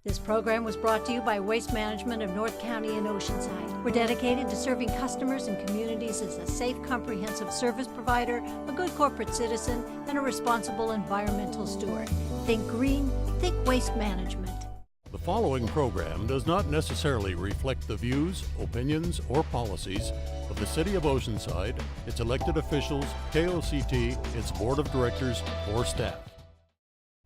This program was brought to you by Waste Management of North County and Oceanside. We're dedicated to serving customers and communities as a safe, comprehensive service provider, a good corporate citizen, and a responsible environmental steward. Think green, think Waste Management. The following program does not necessarily reflect the views, opinions, or policies of the City of Oceanside, its elected officials, KOCT, its board of directors, or staff.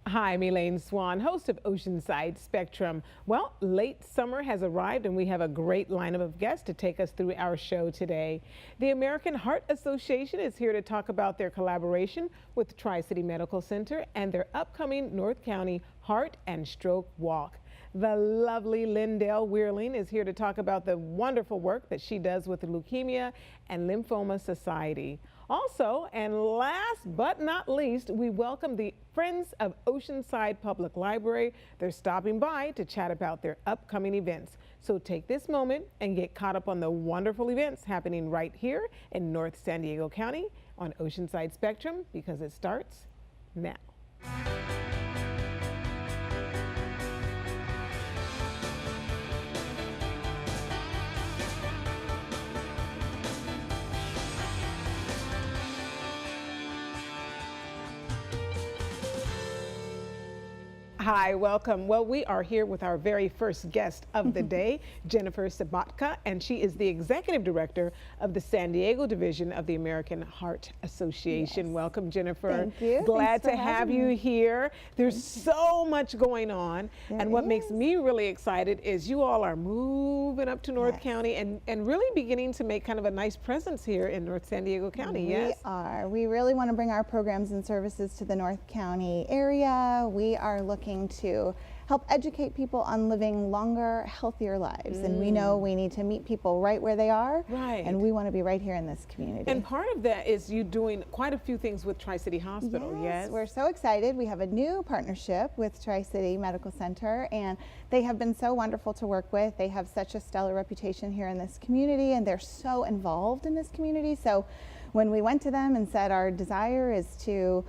Hi, I'm Elaine Swan, host of Oceanside Spectrum. Well, late summer has arrived and we have a great lineup of guests to take us through our show today. The American Heart Association is here to talk about their collaboration with Tri-City Medical Center and their upcoming North County Heart and Stroke Walk. The lovely Lindell Weirling is here to talk about the wonderful work that she does with the Leukemia and Lymphoma Society. Also, and last but not least, we welcome the Friends of Oceanside Public Library. They're stopping by to chat about their upcoming events. So take this moment and get caught up on the wonderful events happening right here in North San Diego County on Oceanside Spectrum, because it starts now. Hi, welcome. Well, we are here with our very first guest of the day, Jennifer Sobotka, and she is the Executive Director of the San Diego Division of the American Heart Association. Yes. Welcome, Jennifer. Thank you. Glad to have you here. There's so much going on, and what makes me really excited is you all are moving up to North County and really beginning to make kind of a nice presence here in North San Diego County. We are. We really want to bring our programs and services to the North County area. We are looking to help educate people on living longer, healthier lives. And we know we need to meet people right where they are. Right. And we want to be right here in this community. And part of that is you doing quite a few things with Tri-City Hospital, yes? We're so excited. We have a new partnership with Tri-City Medical Center, and they have been so wonderful to work with. They have such a stellar reputation here in this community, and they're so involved in this community. So when we went to them and said our desire is to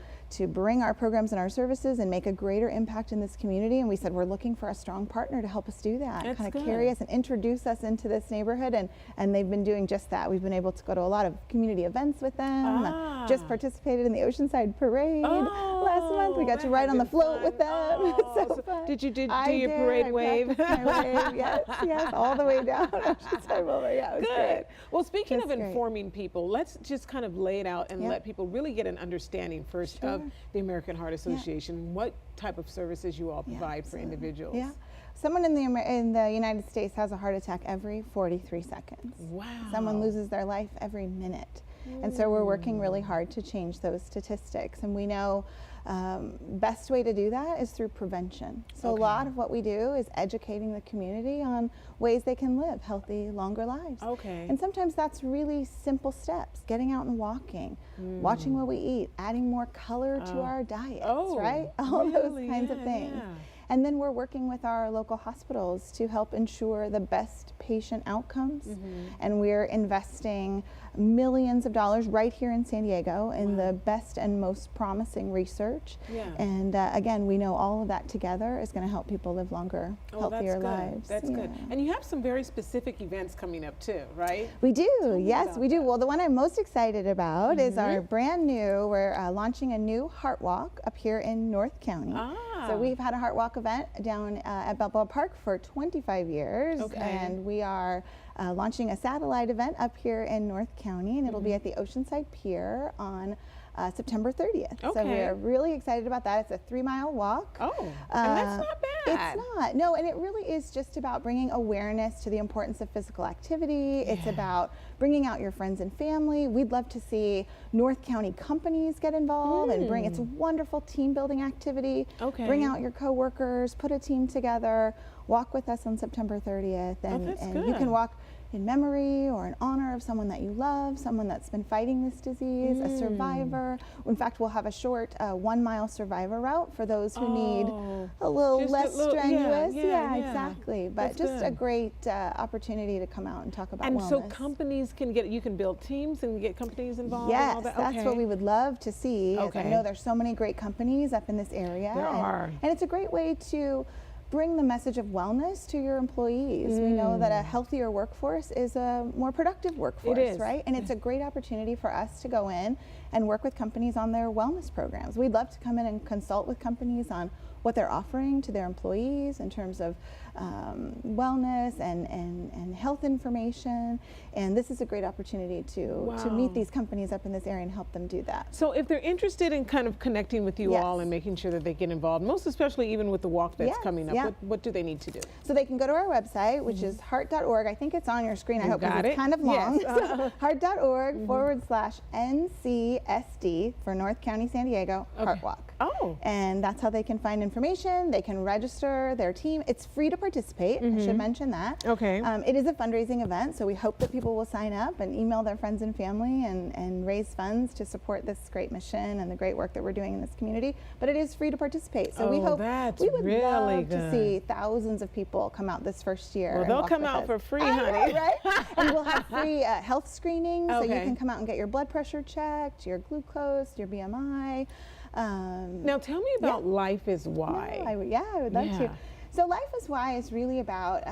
bring our programs and our services and make a greater impact in this community, and we said we're looking for a strong partner to help us do that, kind of carry us and introduce us into this neighborhood, and they've been doing just that. We've been able to go to a lot of community events with them, just participated in the Oceanside Parade last month. We got to ride on the float with them. So fun. Did you do your parade wave? My wave, yes, all the way down Oceanside Boulevard. Yeah, it was great. Well, speaking of informing people, let's just kind of lay it out and let people really get an understanding first of the American Heart Association, what type of services you all provide for individuals. Yeah. Someone in the United States has a heart attack every 43 seconds. Wow. Someone loses their life every minute. And so we're working really hard to change those statistics. And we know best way to do that is through prevention. So a lot of what we do is educating the community on ways they can live healthy, longer lives. And sometimes that's really simple steps, getting out and walking, watching what we eat, adding more color to our diets, right? All those kinds of things. And then we're working with our local hospitals to help ensure the best patient outcomes. And we're investing millions of dollars right here in San Diego in the best and most promising research. And again, we know all of that together is going to help people live longer, healthier lives. That's good. And you have some very specific events coming up too, right? We do, yes, we do. Well, the one I'm most excited about is our brand new, we're launching a new Heart Walk up here in North County. So we've had a Heart Walk event down at Balboa Park for 25 years, and we are launching a satellite event up here in North County, and it'll be at the Oceanside Pier on September 30th. So we're really excited about that. It's a 3-mile walk. And that's not bad. It's not. No, and it really is just about bringing awareness to the importance of physical activity. It's about bringing out your friends and family. We'd love to see North County companies get involved and bring, it's a wonderful team building activity. Bring out your coworkers, put a team together, walk with us on September 30th, and you can walk in memory or in honor of someone that you love, someone that's been fighting this disease, a survivor. In fact, we'll have a short 1-mile survivor route for those who need a little less strenuous. Exactly. But just a great opportunity to come out and talk about wellness. And so companies can get, you can build teams and get companies involved? Yes, and all that? That's what we would love to see. I know there's so many great companies up in this area. There are. And it's a great way to bring the message of wellness to your employees. We know that a healthier workforce is a more productive workforce, It is. right? And it's a great opportunity for us to go in and work with companies on their wellness programs. We'd love to come in and consult with companies on what they're offering to their employees in terms of wellness and health information. And this is a great opportunity to meet these companies up in this area and help them do that. So if they're interested in kind of connecting with you all and making sure that they get involved, most especially even with the walk that's coming up, what do they need to do? So they can go to our website, which is heart.org. I think it's on your screen. I hope, because it's kind of long. Yes. Heart.org /NCSD for North County, San Diego, Heart Walk. Oh. And that's how they can find information. They can register their team. It's free to participate. I should mention that. Okay. It is a fundraising event, so we hope that people will sign up and email their friends and family and raise funds to support this great mission and the great work that we're doing in this community. But it is free to participate. So we hope we would love to see thousands of people come out this first year. Well, they'll come out for free, honey. Know, right? And we'll have free health screenings, so you can come out and get your blood pressure checked, your glucose, your BMI. Now tell me about Life is Why. I would love to. So Life is Why is really about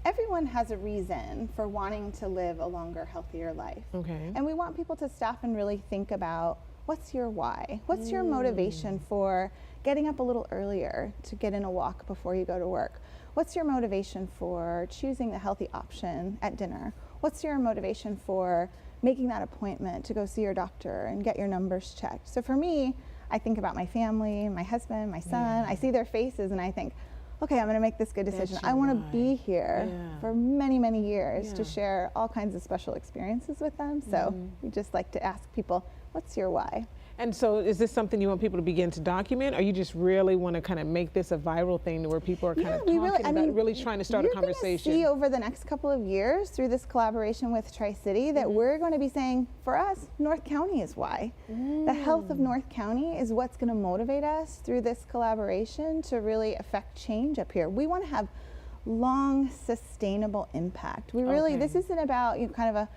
everyone has a reason for wanting to live a longer, healthier life. Okay. And we want people to stop and really think about, what's your why? What's your motivation for getting up a little earlier to get in a walk before you go to work? What's your motivation for choosing the healthy option at dinner? What's your motivation for making that appointment to go see your doctor and get your numbers checked? So for me, I think about my family, my husband, my son. I see their faces and I think, okay, I'm going to make this good decision. I want to be here for many, many years to share all kinds of special experiences with them. So we just like to ask people, what's your why? And so is this something you want people to begin to document, or you just really want to kind of make this a viral thing to where people are kind of talking about really trying to start a conversation? You're going to see over the next couple of years through this collaboration with Tri-City that we're going to be saying, for us, North County is why. The health of North County is what's going to motivate us through this collaboration to really affect change up here. We want to have long, sustainable impact. We really, this isn't about kind of a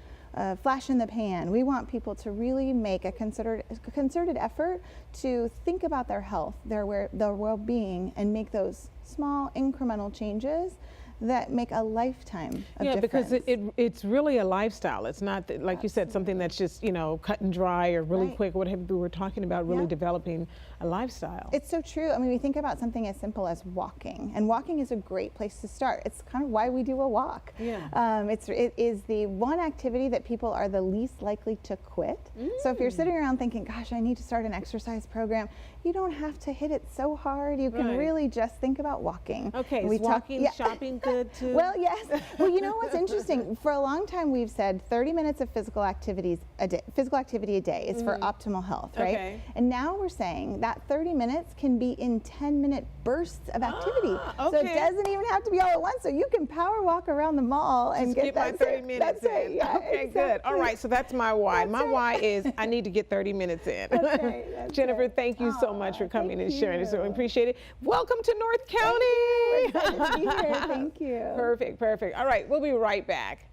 flash in the pan. We want people to really make a concerted effort to think about their health, their well-being, and make those small incremental changes that make a lifetime of difference. Because it's really a lifestyle. It's not, like you said, something that's just, cut and dry or really quick. What have we were talking about really developing a lifestyle. It's so true. I mean, we think about something as simple as walking, and walking is a great place to start. It's kind of why we do a walk. It is the one activity that people are the least likely to quit. So if you're sitting around thinking, gosh, I need to start an exercise program, you don't have to hit it so hard. You can really just think about walking. Okay, is walking, shopping good too? Well, yes. Well, you know what's interesting? For a long time, we've said 30 minutes of physical activity a day is for optimal health, right? And now we're saying that 30 minutes can be in 10-minute bursts of activity. So it doesn't even have to be all at once. So you can power walk around the mall and get my 30 minutes in. Okay, good. All right, so that's my why. My why is I need to get 30 minutes in. Jennifer, thank you so much for coming and sharing this. So we appreciate it. Welcome to North County. We're excited to be here. Thank you. Perfect, perfect. All right, we'll be right back.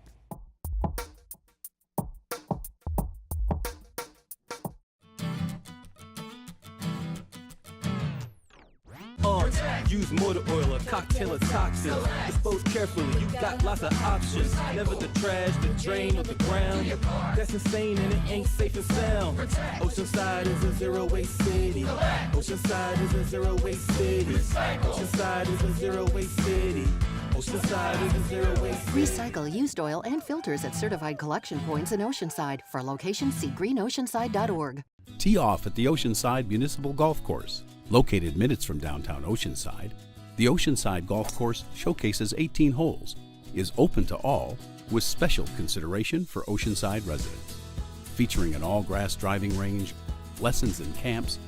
Use motor oil or cocktail or toxins. Dispose carefully, you got lots of options. Never the trash, the drain, or the ground. That's insane and it ain't safe and sound. Oceanside is a zero-waste city. Oceanside is a zero-waste city. Oceanside is a zero-waste city. Oceanside is a zero-waste city. Recycle used oil and filters at certified collection points in Oceanside. For locations, see greenoceanside.org. Tee off at the Oceanside Municipal Golf Course. Located minutes from downtown Oceanside, the Oceanside Golf Course showcases 18 holes, is open to all, with special consideration for Oceanside residents. Featuring an all-grass driving range, lessons and camps,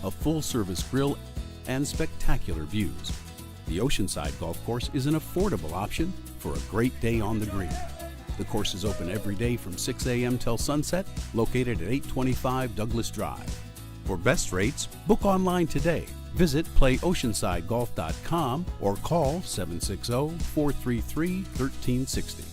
a full-service grill, and spectacular views. The Oceanside Golf Course is an affordable option for a great day on the green. The course is open every day from 6 a.m. till sunset, located at 825 Douglas Drive. For best rates, book online today. Visit playoceansidegolf.com or call 760-433-1360.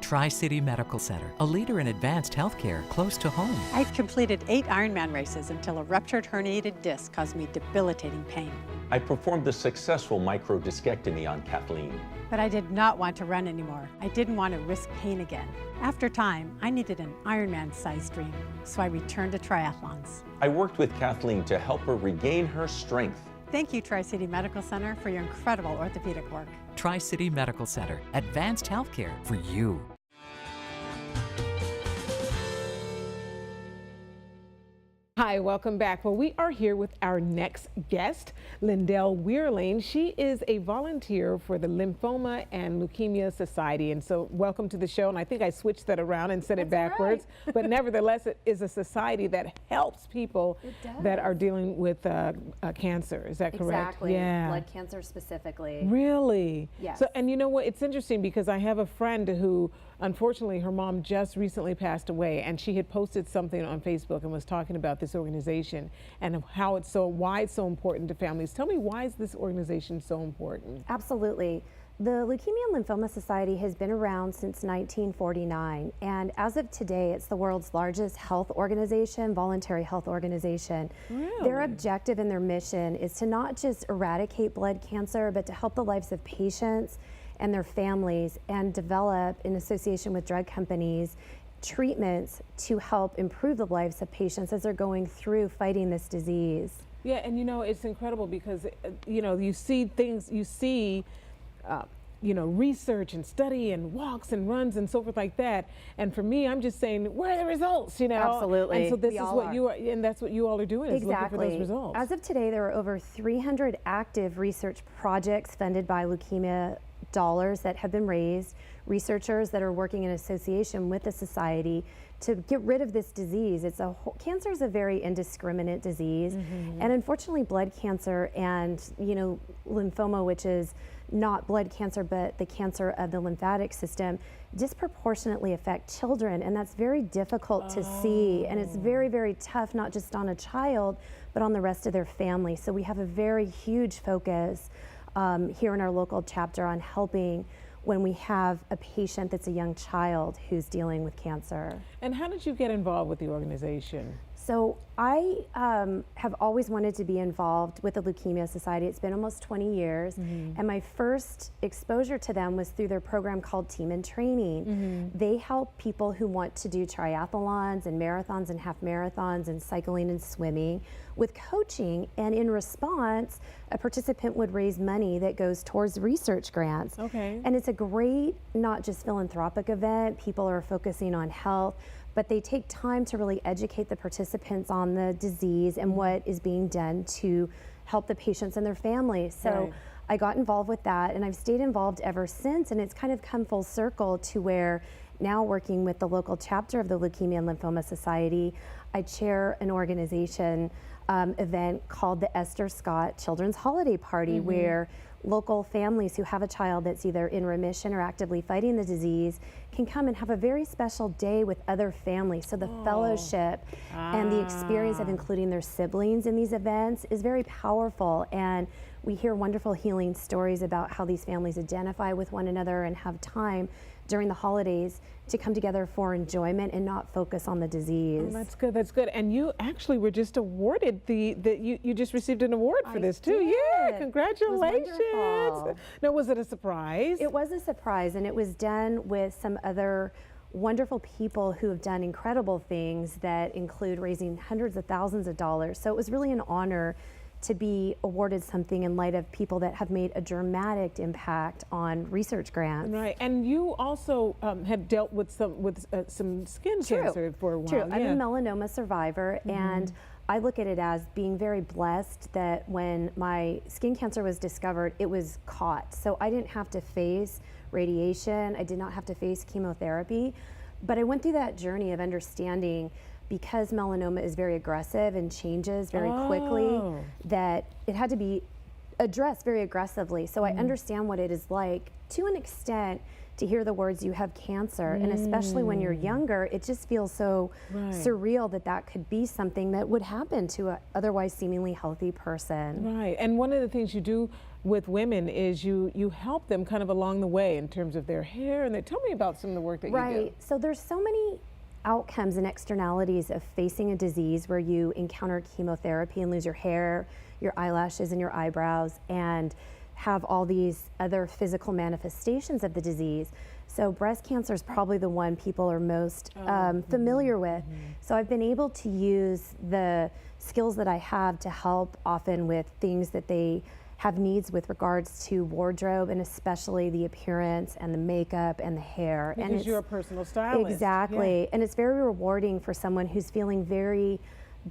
Tri-City Medical Center, a leader in advanced healthcare close to home. I've completed 8 Ironman races until a ruptured herniated disc caused me debilitating pain. I performed a successful microdiscectomy on Kathleen. But I did not want to run anymore. I didn't want to risk pain again. After time, I needed an Ironman-sized dream, so I returned to triathlons. I worked with Kathleen to help her regain her strength. Thank you, Tri-City Medical Center, for your incredible orthopedic work. Tri-City Medical Center, advanced healthcare for you. Hi, welcome back. Well, we are here with our next guest, Lindell Weirling. She is a volunteer for the Lymphoma and Leukemia Society. And so welcome to the show. And I think I switched that around and said it backwards. Right. But nevertheless, it is a society that helps people that are dealing with cancer. Is that correct? Exactly. Yeah. Blood cancer specifically. Really? Yes. So, and you know what? It's interesting because I have a friend who, unfortunately, her mom just recently passed away, and she had posted something on Facebook and was talking about this organization and how it's why it's so important to families. Tell me, why is this organization so important? Absolutely. The Leukemia and Lymphoma Society has been around since 1949, and as of today, it's the world's largest health organization, voluntary health organization. Really? Their objective and their mission is to not just eradicate blood cancer, but to help the lives of patients and their families, and develop, in association with drug companies, treatments to help improve the lives of patients as they're going through fighting this disease. Yeah, and you know, it's incredible because, you know, you see things, you see, you know, research and study and walks and runs and so forth like that. And for me, I'm just saying, where are the results, you know? Absolutely. And so this is what you are, and that's what you all are doing, is looking for those results. As of today, there are over 300 active research projects funded by leukemia dollars that have been raised, researchers that are working in association with the society to get rid of this disease. Cancer is a very indiscriminate disease, and unfortunately blood cancer and, you know, lymphoma, which is not blood cancer but the cancer of the lymphatic system, disproportionately affect children, and that's very difficult to see, and it's very, very tough, not just on a child but on the rest of their family. So we have a very huge focus here in our local chapter on helping when we have a patient that's a young child who's dealing with cancer. And how did you get involved with the organization? So I have always wanted to be involved with the Leukemia Society. It's been almost 20 years, and my first exposure to them was through their program called Team in Training. They help people who want to do triathlons and marathons and half marathons and cycling and swimming with coaching, and in response, a participant would raise money that goes towards research grants. Okay. And it's a great, not just philanthropic event. People are focusing on health, but they take time to really educate the participants on the disease and what is being done to help the patients and their families. So I got involved with that, and I've stayed involved ever since, and it's kind of come full circle to where now, working with the local chapter of the Leukemia and Lymphoma Society, I chair an organization event called the Esther Scott Children's Holiday Party, where local families who have a child that's either in remission or actively fighting the disease can come and have a very special day with other families. So the fellowship and the experience of including their siblings in these events is very powerful, and we hear wonderful healing stories about how these families identify with one another and have time during the holidays to come together for enjoyment and not focus on the disease. Oh, that's good, that's good. And you actually were just awarded you just received an award for this too. Yeah, congratulations. Now, was it a surprise? It was a surprise, and it was done with some other wonderful people who have done incredible things that include raising hundreds of thousands of dollars. So it was really an honor to be awarded something in light of people that have made a dramatic impact on research grants. Right, and you also had dealt with some skin cancer for a while. True, I'm a melanoma survivor, and I look at it as being very blessed that when my skin cancer was discovered, it was caught. So I didn't have to face radiation, I did not have to face chemotherapy, but I went through that journey of understanding, because melanoma is very aggressive and changes very quickly, that it had to be addressed very aggressively. So I understand what it is like, to an extent, to hear the words, you have cancer, and especially when you're younger, it just feels so surreal that that could be something that would happen to an otherwise seemingly healthy person. Right, and one of the things you do with women is you help them kind of along the way in terms of their hair, and tell me about some of the work that you do. Right, so there's so many outcomes and externalities of facing a disease where you encounter chemotherapy and lose your hair, your eyelashes, and your eyebrows, and have all these other physical manifestations of the disease. So breast cancer is probably the one people are most familiar with. So I've been able to use the skills that I have to help often with things that they have needs with regards to wardrobe, and especially the appearance and the makeup and the hair. Because and you're a personal stylist. Exactly. Yeah. And it's very rewarding for someone who's feeling very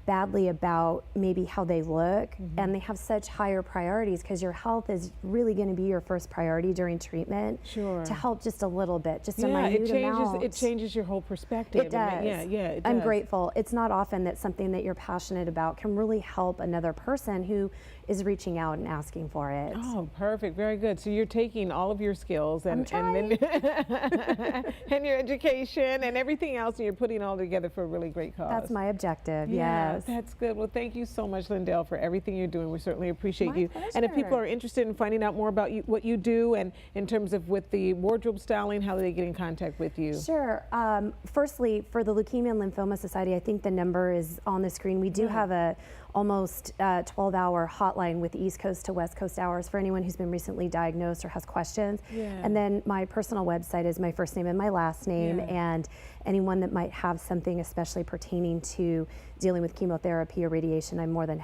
badly about maybe how they look, and they have such higher priorities, because your health is really going to be your first priority during treatment. Sure. To help just a little bit, just a Yeah, minute amount. it changes your whole perspective. It does. Yeah, it I'm does. grateful. It's not often that something that you're passionate about can really help another person who is reaching out and asking for it. Oh, perfect. Very good. So you're taking all of your skills and then and your education and everything else, and you're putting it all together for a really great cause. That's my objective. Yeah, Yes. that's good. Well, thank you so much, Lindell, for everything you're doing. We certainly appreciate My you. And if people pleasure. are interested in finding out more about what you do, and in terms of with the wardrobe styling, how do they get in contact with you? Sure. Firstly, for the Leukemia and Lymphoma Society, I think the number is on the screen. We do have a almost 12-hour hotline with East Coast to West Coast hours for anyone who's been recently diagnosed or has questions. Yeah. And then my personal website is my first name and my last name, Yeah. and anyone that might have something especially pertaining to dealing with chemotherapy or radiation, I'm more than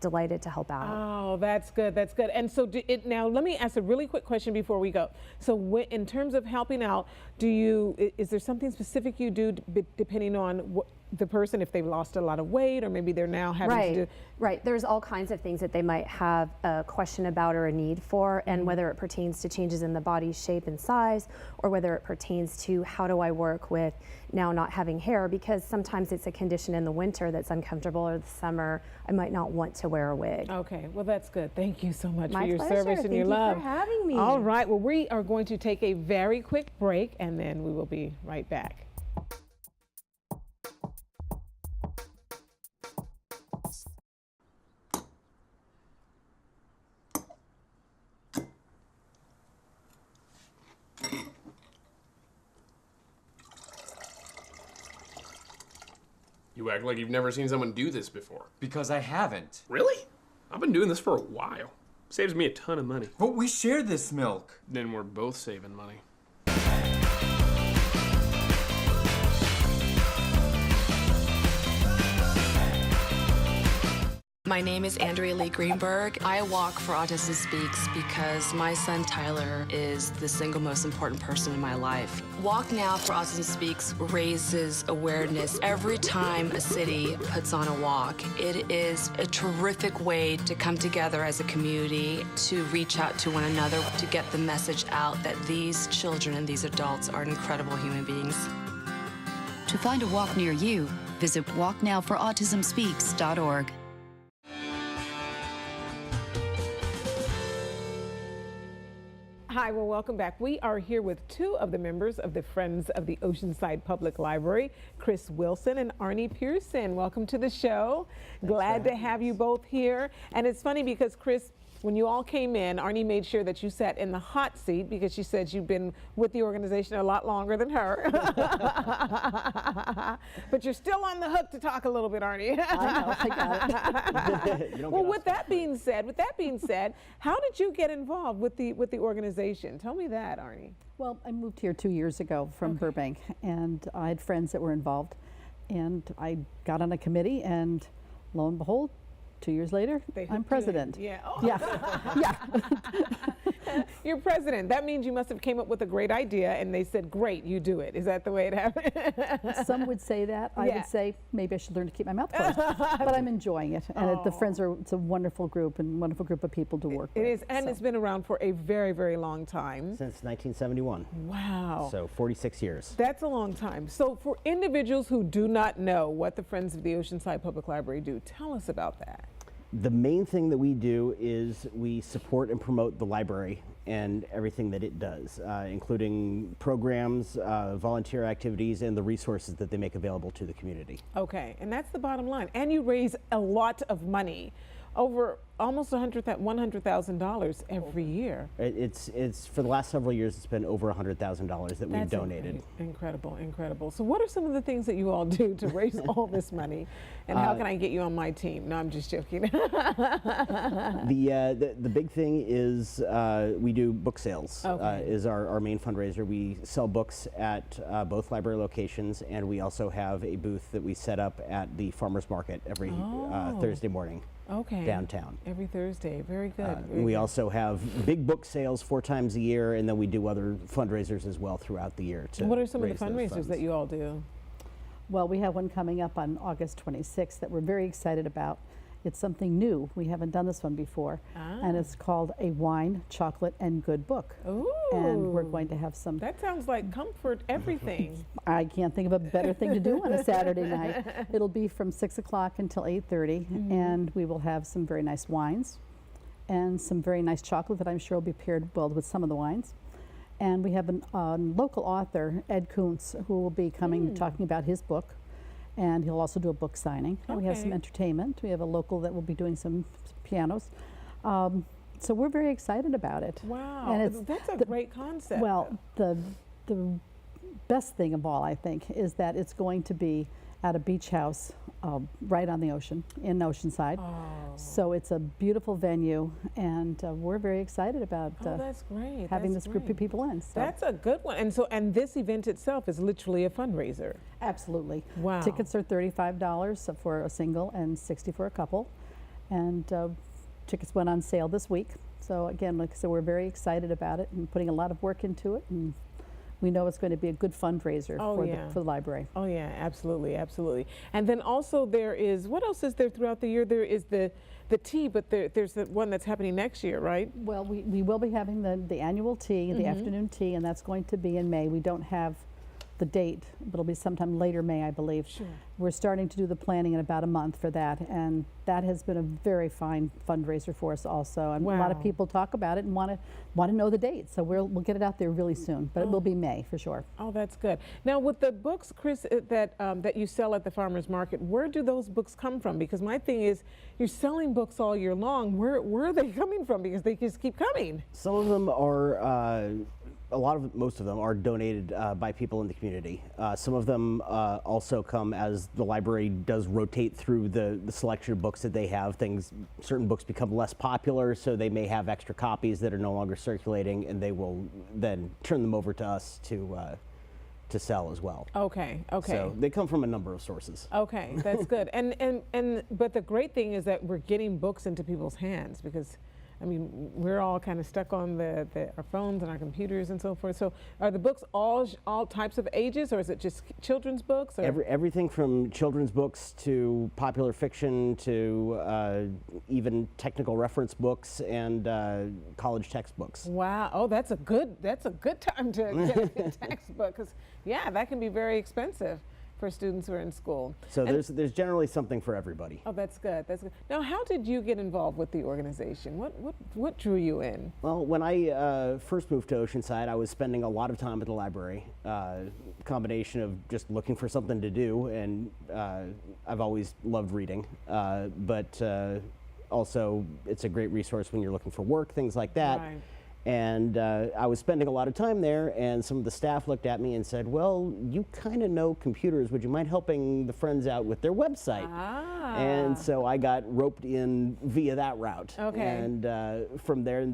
delighted to help out. Oh, that's good. That's good. And so now let me ask a really quick question before we go. So in terms of helping out, is there something specific you do depending on the person, if they've lost a lot of weight, or maybe they're now having to do? Right. There's all kinds of things that they might have a question about or a need for, and whether it pertains to changes in the body shape and size, or whether it pertains to how do I work with now not having hair, because sometimes it's a condition in the winter that's uncomfortable, or the summer I might not want to wear a wig. Okay, well, that's good. Thank you so much My for your pleasure. service and Thank your you love. for having me. All right, well, we are going to take a very quick break, and then we will be right back. You act like you've never seen someone do this before. Because I haven't. Really? I've been doing this for a while. Saves me a ton of money. But we share this milk. Then we're both saving money. My name is Andrea Lee Greenberg. I walk for Autism Speaks because my son Tyler is the single most important person in my life. Walk Now for Autism Speaks raises awareness every time a city puts on a walk. It is a terrific way to come together as a community, to reach out to one another, to get the message out that these children and these adults are incredible human beings. To find a walk near you, visit walknowforautismspeaks.org. Hi, well, welcome back. We are here with two of the members of the Friends of the Oceanside Public Library, Chris Wilson and Arnie Pearson. Welcome to the show. Glad to have you both here. And it's funny because, Chris, when you all came in, Arnie made sure that you sat in the hot seat because she said you've been with the organization a lot longer than her. But you're still on the hook to talk a little bit, Arnie. I got it. Well, with that being said, how did you get involved with the organization? Tell me that, Arnie. Well, I moved here 2 years ago from Burbank, and I had friends that were involved, and I got on a committee, and lo and behold, 2 years later, I'm president. Yeah. Oh. Yeah. Yeah. You're president. That means you must have came up with a great idea and they said, great, you do it. Is that the way it happened? Some would say that. I would say maybe I should learn to keep my mouth closed. But I'm enjoying it. And the Friends it's a wonderful group and wonderful group of people to work with. It is, and it's been around for a very, very long time. Since 1971. Wow. So 46 years. That's a long time. So for individuals who do not know what the Friends of the Oceanside Public Library do, tell us about that. The main thing that we do is we support and promote the library and everything that it does, including programs, volunteer activities, and the resources that they make available to the community. Okay, and that's the bottom line. And you raise a lot of money over almost $100,000 every year. It's for the last several years, it's been over $100,000 that we've donated. Incredible, incredible. So what are some of the things that you all do to raise all this money? And how can I get you on my team? No, I'm just joking. The big thing is we do book sales. Okay. Is our main fundraiser. We sell books at both library locations, and we also have a booth that we set up at the farmers market every Thursday morning. Okay. Downtown. Every Thursday. Very good. We also have big book sales 4 times a year, and then we do other fundraisers as well throughout the year. What are some of the fundraisers that you all do? Well, we have one coming up on August 26th that we're very excited about. It's something new. We haven't done this one before. And it's called A Wine, Chocolate, and Good Book. Ooh. And we're going to have some... That sounds like comfort everything. I can't think of a better thing to do on a Saturday night. It'll be from 6 o'clock until 8:30, and we will have some very nice wines and some very nice chocolate that I'm sure will be paired well with some of the wines. And we have a local author, Ed Kuntz, who will be coming talking about his book. And he'll also do a book signing. And we have some entertainment. We have a local that will be doing some pianos. So we're very excited about it. Wow, and that's a great concept. Well, the best thing of all, I think, is that it's going to be at a beach house right on the ocean, in Oceanside. So it's a beautiful venue, and we're very excited about that's great. having this group of people in. So. That's a good one. And this event itself is literally a fundraiser. Absolutely. Wow. Tickets are $35 for a single and $60 for a couple. And tickets went on sale this week. So again, like I said, we're very excited about it and putting a lot of work into it. And we know it's going to be a good fundraiser for the library. Oh yeah, absolutely, absolutely. And then also there is, what else is there throughout the year? There is the tea, but there's the one that's happening next year, right? Well, we will be having the annual tea, the afternoon tea, and that's going to be in May. We don't have the date, but it'll be sometime later May, I believe. Sure. We're starting to do the planning in about a month for that, and that has been a very fine fundraiser for us also. And a lot of people talk about it and want to know the date, so we'll get it out there really soon. But it will be May for sure. Oh, that's good. Now, with the books, Chris, that you sell at the farmers market, where do those books come from? Because my thing is, you're selling books all year long. Where are they coming from? Because they just keep coming. Some of them are. Most of them are donated by people in the community. Some of them also come as the library does rotate through the selection of books that they have. Certain books become less popular, so they may have extra copies that are no longer circulating, and they will then turn them over to us to sell as well. Okay, okay. So they come from a number of sources. Okay, that's good. But the great thing is that we're getting books into people's hands, because I mean, we're all kind of stuck on our phones and our computers and so forth. So are the books all types of ages, or is it just children's books? Or? Everything from children's books to popular fiction to even technical reference books and college textbooks. Wow. Oh, that's a good time to get a textbook, because yeah, that can be very expensive for students who are in school. So there's generally something for everybody. Oh, that's good. That's good. Now, how did you get involved with the organization? What drew you in? Well, when I first moved to Oceanside, I was spending a lot of time at the library. Combination of just looking for something to do, and I've always loved reading. But also, it's a great resource when you're looking for work, things like that. Right. And I was spending a lot of time there, and some of the staff looked at me and said, well, you kind of know computers. Would you mind helping the friends out with their website? And so I got roped in via that route. Okay. And from there,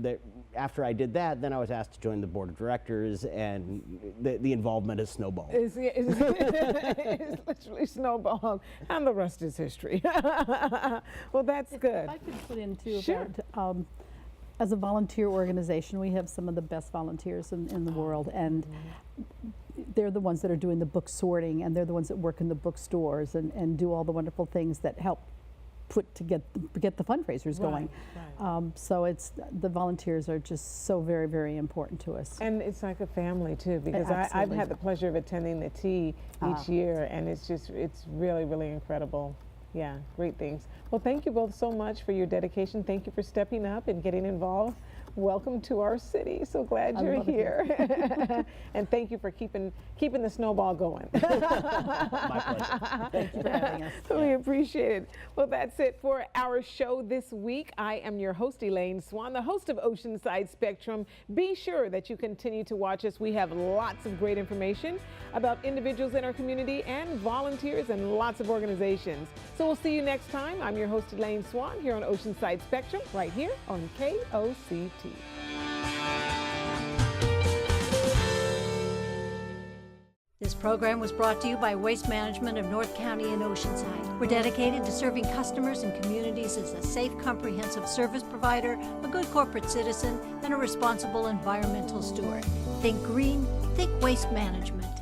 after I did that, then I was asked to join the board of directors, and the involvement has snowballed. It's literally snowballed, and the rest is history. Well, that's good. I could put in too Sure. about, as a volunteer organization, we have some of the best volunteers in the world, and they're the ones that are doing the book sorting, and they're the ones that work in the bookstores and do all the wonderful things that help get the fundraisers going. Right. So the volunteers are just so very, very important to us. And it's like a family too, because I've had the pleasure of attending the tea each year, and it's really, really incredible. Yeah, great things. Well, thank you both so much for your dedication. Thank you for stepping up and getting involved Welcome to our city. So glad you're here. And thank you for keeping the snowball going. My pleasure. Thank you for having us. We appreciate it. Well, that's it for our show this week. I am your host, Elaine Swan, the host of Oceanside Spectrum. Be sure that you continue to watch us. We have lots of great information about individuals in our community and volunteers and lots of organizations. So we'll see you next time. I'm your host, Elaine Swan, here on Oceanside Spectrum, right here on KOCT. This program was brought to you by Waste Management of North County and Oceanside. We're dedicated to serving customers and communities as a safe, comprehensive service provider, a good corporate citizen, and a responsible environmental steward. Think green, think Waste Management.